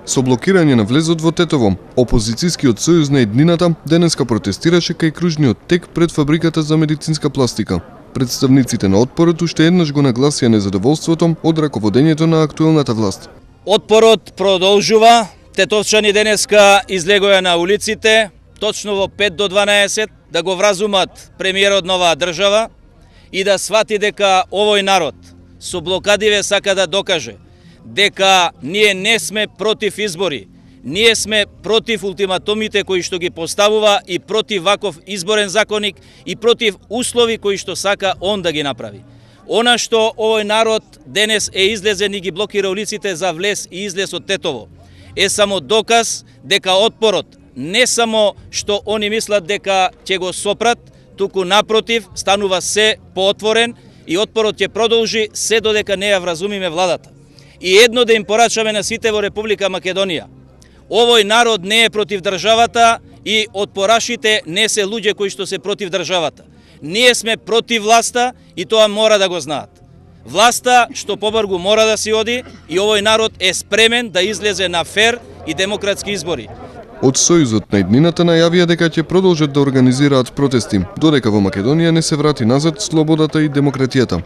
Со блокирање на влезот во Тетово, опозицијскиот сојуз на еднината денеска протестираше кај кружниот тек пред фабриката за медицинска пластика. Представниците на отпорот уште еднаш го нагласија незадоволството од раководењето на актуелната власт. Отпорот продолжува. Тетовчани денеска излегоја на улиците, точно во 5 до 12, да го вразумат премиерот на оваа држава и да свати дека овој народ со блокадиве сака да докаже дека ние не сме против избори, ние сме против ултиматумите кои што ги поставува и против ваков изборен законник и против услови кои што сака он да ги направи. Она што овој народ денес е излезен и ги блокира улиците за влез и излез од Тетово е само доказ дека отпорот не само што они мислат дека ќе го сопрат, туку напротив станува се поотворен и отпорот ќе продолжи се додека не ја вразумиме владата. И едно да им порачаме на сите во Република Македонија. Овој народ не е против државата и отпорашите не се луѓе кои што се против државата. Ние сме против власта и тоа мора да го знаат. Власта што побргу мора да си оди и овој народ е спремен да излезе на фер и демократски избори. Од Сојузот на еднината најавија дека ќе продолжат да организираат протести, додека во Македонија не се врати назад слободата и демократијата.